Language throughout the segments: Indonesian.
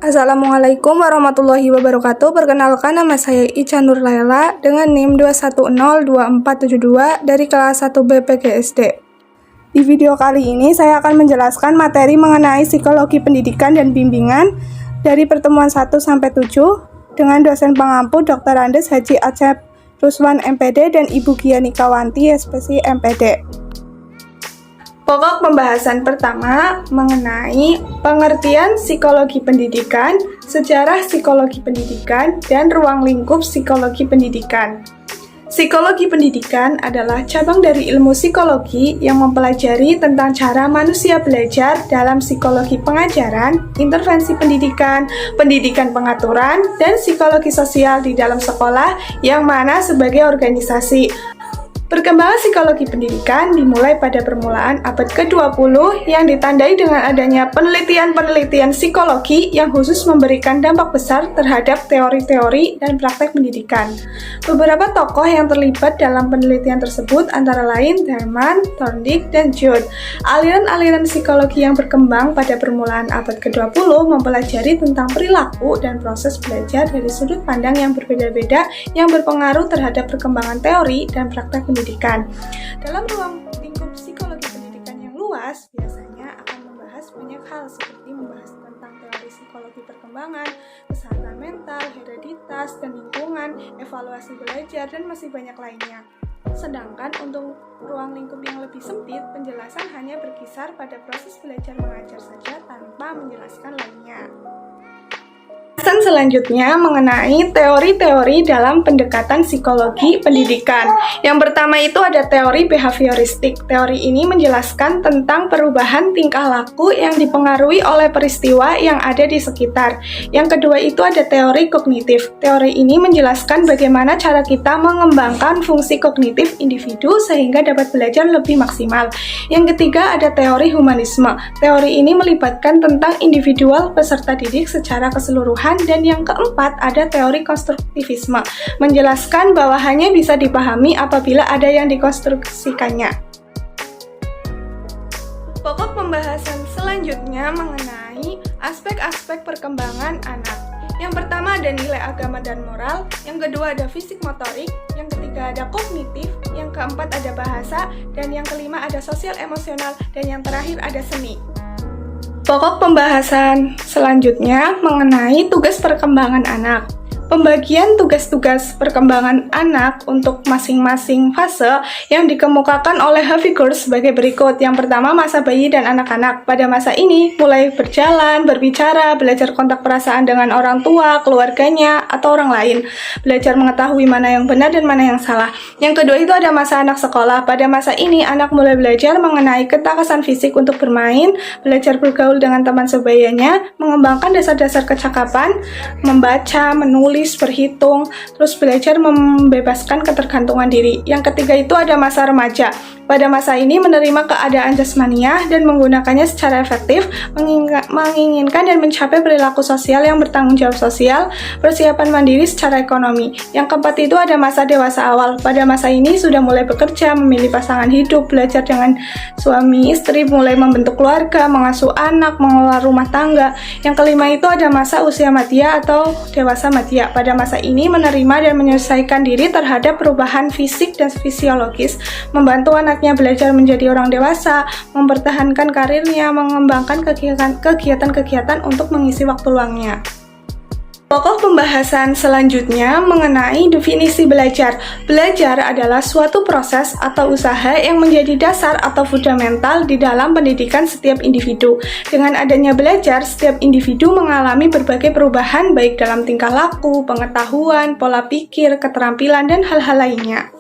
Assalamualaikum warahmatullahi wabarakatuh. Perkenalkan, nama saya Ica Nur Laila dengan NIM 2102472 dari kelas 1 BPGSD. Di video kali ini saya akan menjelaskan materi mengenai psikologi pendidikan dan bimbingan dari pertemuan 1 sampai 7 dengan dosen pengampu Dr. Andes Haji Acep Ruswan MPD dan Ibu Giani Kawanti SPSI MPD. Pokok pembahasan pertama mengenai pengertian psikologi pendidikan, sejarah psikologi pendidikan, dan ruang lingkup psikologi pendidikan. Psikologi pendidikan adalah cabang dari ilmu psikologi yang mempelajari tentang cara manusia belajar dalam psikologi pengajaran, intervensi pendidikan, pendidikan pengaturan, dan psikologi sosial di dalam sekolah yang mana sebagai organisasi. Perkembangan psikologi pendidikan dimulai pada permulaan abad ke-20 yang ditandai dengan adanya penelitian-penelitian psikologi yang khusus memberikan dampak besar terhadap teori-teori dan praktek pendidikan. Beberapa tokoh yang terlibat dalam penelitian tersebut antara lain Thurman, Thorndike, dan Judd. Aliran-aliran psikologi yang berkembang pada permulaan abad ke-20 mempelajari tentang perilaku dan proses belajar dari sudut pandang yang berbeda-beda yang berpengaruh terhadap perkembangan teori dan praktek pendidikan. Dalam ruang lingkup psikologi pendidikan yang luas, biasanya akan membahas banyak hal seperti membahas tentang teori psikologi perkembangan, kesehatan mental, hereditas, dan lingkungan, evaluasi belajar, dan masih banyak lainnya. Sedangkan untuk ruang lingkup yang lebih sempit, penjelasan hanya berkisar pada proses belajar mengajar saja tanpa menjelaskan lainnya. Selanjutnya mengenai teori-teori dalam pendekatan psikologi pendidikan. Yang pertama itu ada teori behavioristik. Teori ini menjelaskan tentang perubahan tingkah laku yang dipengaruhi oleh peristiwa yang ada di sekitar. Yang kedua itu ada teori kognitif. Teori ini menjelaskan bagaimana cara kita mengembangkan fungsi kognitif individu sehingga dapat belajar lebih maksimal. Yang ketiga ada teori humanisme. Teori ini melibatkan tentang individual peserta didik secara keseluruhan. Dan yang keempat ada teori konstruktivisme, menjelaskan bahwa hanya bisa dipahami apabila ada yang dikonstruksikannya. Pokok pembahasan selanjutnya mengenai aspek-aspek perkembangan anak. Yang pertama ada nilai agama dan moral, yang kedua ada fisik motorik, yang ketiga ada kognitif, yang keempat ada bahasa, dan yang kelima ada sosial emosional, dan yang terakhir ada seni. Pokok pembahasan selanjutnya mengenai tugas perkembangan anak. Pembagian tugas-tugas perkembangan anak untuk masing-masing fase yang dikemukakan oleh Havigur sebagai berikut. Yang pertama, masa bayi dan anak-anak. Pada masa ini, mulai berjalan, berbicara, belajar kontak perasaan dengan orang tua, keluarganya, atau orang lain. Belajar mengetahui mana yang benar dan mana yang salah. Yang kedua itu ada masa anak sekolah. Pada masa ini, anak mulai belajar mengenai ketakasan fisik untuk bermain, belajar bergaul dengan teman sebayanya, mengembangkan dasar-dasar kecakapan, membaca, menulis, berhitung, terus belajar membebaskan ketergantungan diri. Yang ketiga itu ada masa remaja. Pada masa ini menerima keadaan jasmaniah dan menggunakannya secara efektif, menginginkan dan mencapai perilaku sosial yang bertanggung jawab sosial, persiapan mandiri secara ekonomi. Yang keempat itu ada masa dewasa awal. Pada masa ini sudah mulai bekerja, memilih pasangan hidup, belajar dengan suami istri, mulai membentuk keluarga, mengasuh anak, mengelola rumah tangga. Yang kelima itu ada masa usia madya atau dewasa madya. Pada masa ini menerima dan menyesuaikan diri terhadap perubahan fisik dan fisiologis, membantu anaknya belajar menjadi orang dewasa, mempertahankan karirnya, mengembangkan kegiatan-kegiatan untuk mengisi waktu luangnya. Pokok pembahasan selanjutnya mengenai definisi belajar. Belajar adalah suatu proses atau usaha yang menjadi dasar atau fundamental di dalam pendidikan setiap individu. Dengan adanya belajar, setiap individu mengalami berbagai perubahan baik dalam tingkah laku, pengetahuan, pola pikir, keterampilan, dan hal-hal lainnya.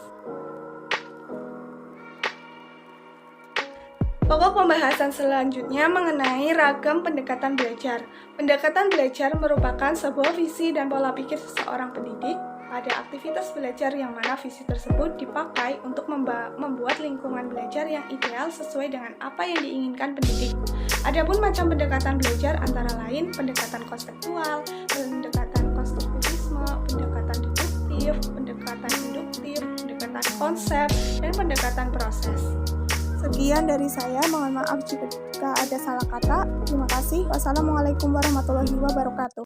Pokok pembahasan selanjutnya mengenai ragam pendekatan belajar. Pendekatan belajar merupakan sebuah visi dan pola pikir seseorang pendidik pada aktivitas belajar yang mana visi tersebut dipakai untuk membuat lingkungan belajar yang ideal sesuai dengan apa yang diinginkan pendidik. Adapun macam pendekatan belajar antara lain pendekatan konseptual, pendekatan konstruktivisme, pendekatan deduktif, pendekatan induktif, pendekatan konsep, dan pendekatan proses. Sekian dari saya, mohon maaf jika jika ada salah kata. Terima kasih. Wassalamualaikum warahmatullahi wabarakatuh.